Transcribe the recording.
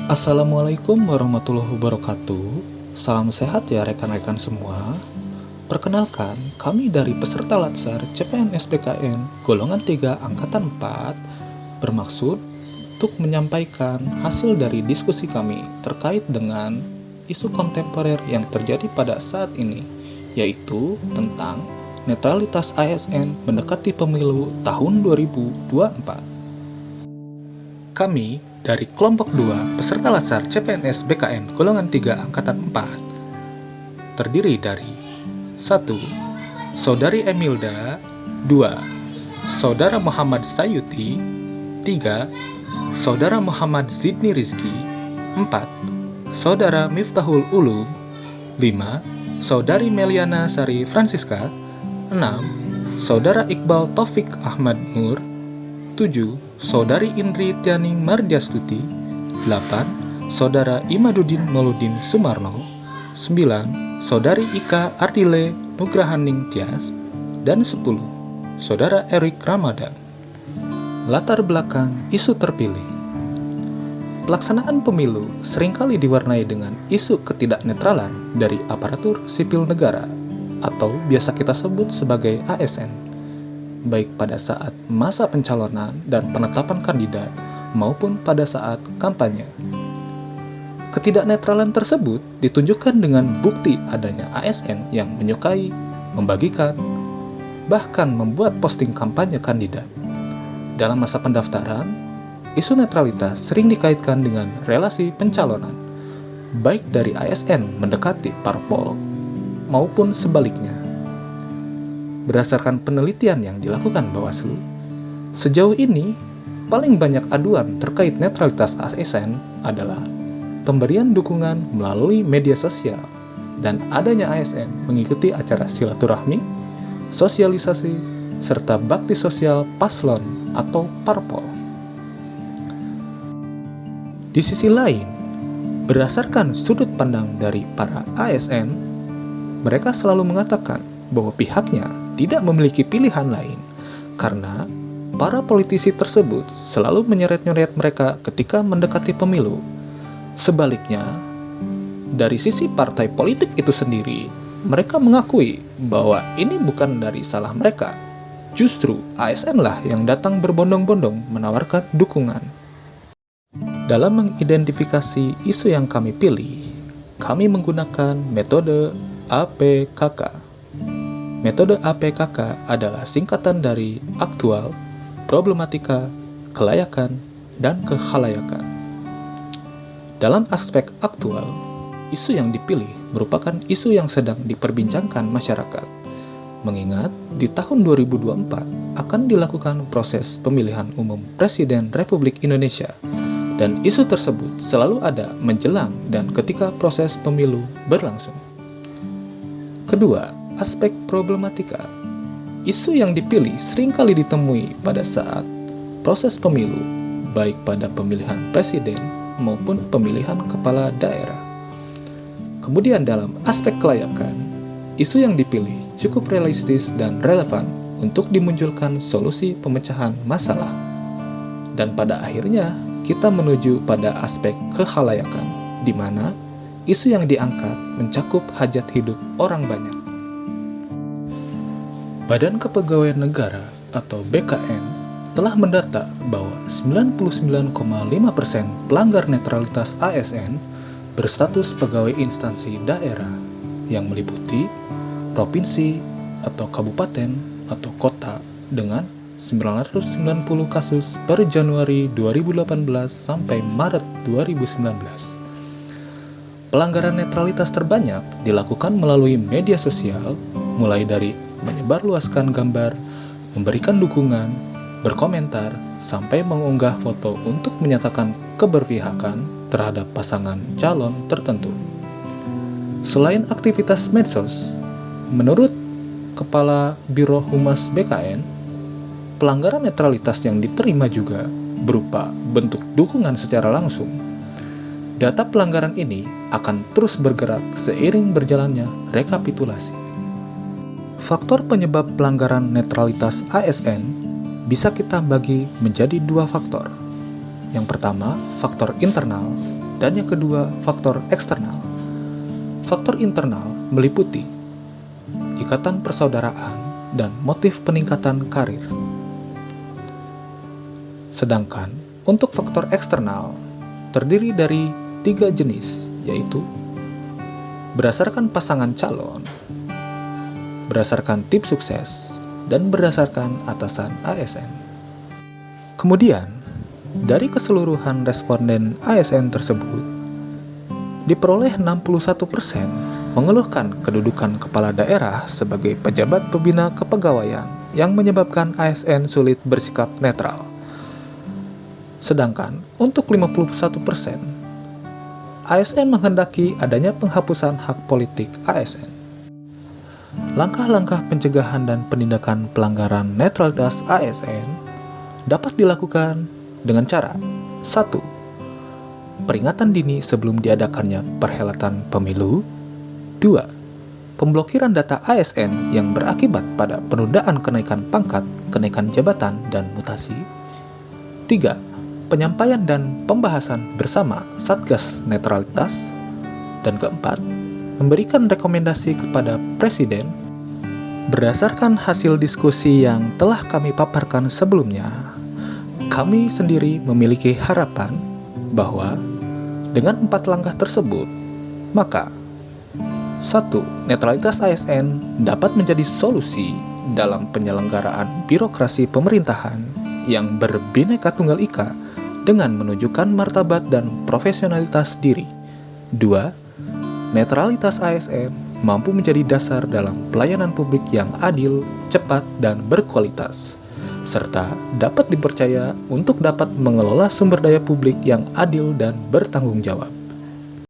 Assalamualaikum warahmatullahi wabarakatuh. Salam sehat ya rekan-rekan semua. Perkenalkan, kami dari peserta Latsar CPNS BKN golongan 3 angkatan 4 bermaksud untuk menyampaikan hasil dari diskusi kami terkait dengan isu kontemporer yang terjadi pada saat ini, yaitu tentang netralitas ASN mendekati pemilu tahun 2024. Kami dari kelompok 2 peserta Latsar CPNS BKN golongan 3 angkatan 4 terdiri dari 1. Saudari Emilda, 2. Saudara Muhammad Sayuti, 3. Saudara Muhammad Zidni Rizki, 4. Saudara Miftahul Ulum, 5. Saudari Meliana Sari Francisca, 6. Saudara Iqbal Taufik Ahmad Nur, 7. Saudari Indri Tianing Mardiastuti, 8. Saudara Imaduddin Mauludin Sumarno, 9. Saudari Ika Ardile Nugrahaning Tias, dan 10. Saudara Erik Ramadan. Latar belakang isu terpilih. Pelaksanaan pemilu seringkali diwarnai dengan isu ketidaknetralan dari aparatur sipil negara atau biasa kita sebut sebagai ASN, baik pada saat masa pencalonan dan penetapan kandidat maupun pada saat kampanye. Ketidaknetralan tersebut ditunjukkan dengan bukti adanya ASN yang menyukai, membagikan, bahkan membuat posting kampanye kandidat. Dalam masa pendaftaran, isu netralitas sering dikaitkan dengan relasi pencalonan, baik dari ASN mendekati parpol maupun sebaliknya. Berdasarkan penelitian yang dilakukan Bawaslu, sejauh ini paling banyak aduan terkait netralitas ASN adalah pemberian dukungan melalui media sosial dan adanya ASN mengikuti acara silaturahmi, sosialisasi, serta bakti sosial paslon atau parpol. Di sisi lain, berdasarkan sudut pandang dari para ASN, mereka selalu mengatakan bahwa pihaknya tidak memiliki pilihan lain karena para politisi tersebut selalu menyeret-nyeret mereka ketika mendekati pemilu. Sebaliknya, dari sisi partai politik itu sendiri, mereka mengakui bahwa ini bukan dari salah mereka. Justru ASN lah yang datang berbondong-bondong menawarkan dukungan. Dalam mengidentifikasi isu yang kami pilih, kami menggunakan metode APKK. Metode APKK adalah singkatan dari aktual, problematika, kelayakan, dan kekhalayakan. Dalam aspek aktual, isu yang dipilih merupakan isu yang sedang diperbincangkan masyarakat, mengingat di tahun 2024 akan dilakukan proses pemilihan umum Presiden Republik Indonesia, dan isu tersebut selalu ada menjelang dan ketika proses pemilu berlangsung. Kedua, aspek problematika. Isu yang dipilih seringkali ditemui pada saat proses pemilu, baik pada pemilihan presiden maupun pemilihan kepala daerah. Kemudian dalam aspek kelayakan, isu yang dipilih cukup realistis dan relevan untuk dimunculkan solusi pemecahan masalah. Dan pada akhirnya, kita menuju pada aspek kekhalayakan, di mana isu yang diangkat mencakup hajat hidup orang banyak. Badan Kepegawaian Negara atau BKN telah mendata bahwa 99,5% pelanggar netralitas ASN berstatus pegawai instansi daerah yang meliputi provinsi atau kabupaten atau kota dengan 990 kasus per Januari 2018 sampai Maret 2019. Pelanggaran netralitas terbanyak dilakukan melalui media sosial, mulai dari menyebarluaskan gambar, memberikan dukungan, berkomentar, sampai mengunggah foto untuk menyatakan keberpihakan terhadap pasangan calon tertentu. Selain aktivitas medsos, menurut Kepala Biro Humas BKN, pelanggaran netralitas yang diterima juga berupa bentuk dukungan secara langsung. Data pelanggaran ini akan terus bergerak seiring berjalannya rekapitulasi. Faktor penyebab pelanggaran netralitas ASN bisa kita bagi menjadi dua faktor. Yang pertama, faktor internal, Dan yang kedua, faktor eksternal. Faktor internal meliputi ikatan persaudaraan dan motif peningkatan karir. Sedangkan untuk faktor eksternal terdiri dari 3 jenis, yaitu berdasarkan pasangan calon, berdasarkan tim sukses, dan berdasarkan atasan ASN. Kemudian, dari keseluruhan responden ASN tersebut, diperoleh 61% mengeluhkan kedudukan kepala daerah sebagai pejabat pembina kepegawaian yang menyebabkan ASN sulit bersikap netral. Sedangkan untuk 51%, ASN menghendaki adanya penghapusan hak politik ASN. Langkah-langkah pencegahan dan penindakan pelanggaran netralitas ASN dapat dilakukan dengan cara 1. Peringatan dini sebelum diadakannya perhelatan pemilu. 2. Pemblokiran data ASN yang berakibat pada penundaan kenaikan pangkat, kenaikan jabatan, dan mutasi. 3. Penyampaian dan pembahasan bersama Satgas Netralitas. Dan keempat, memberikan rekomendasi kepada Presiden. Berdasarkan hasil diskusi yang telah kami paparkan sebelumnya, kami sendiri memiliki harapan bahwa dengan 4 langkah tersebut, maka 1. Netralitas ASN dapat menjadi solusi dalam penyelenggaraan birokrasi pemerintahan yang berbineka tunggal ika dengan menunjukkan martabat dan profesionalitas diri. 2. Netralitas ASN mampu menjadi dasar dalam pelayanan publik yang adil, cepat, dan berkualitas, serta dapat dipercaya untuk dapat mengelola sumber daya publik yang adil dan bertanggung jawab.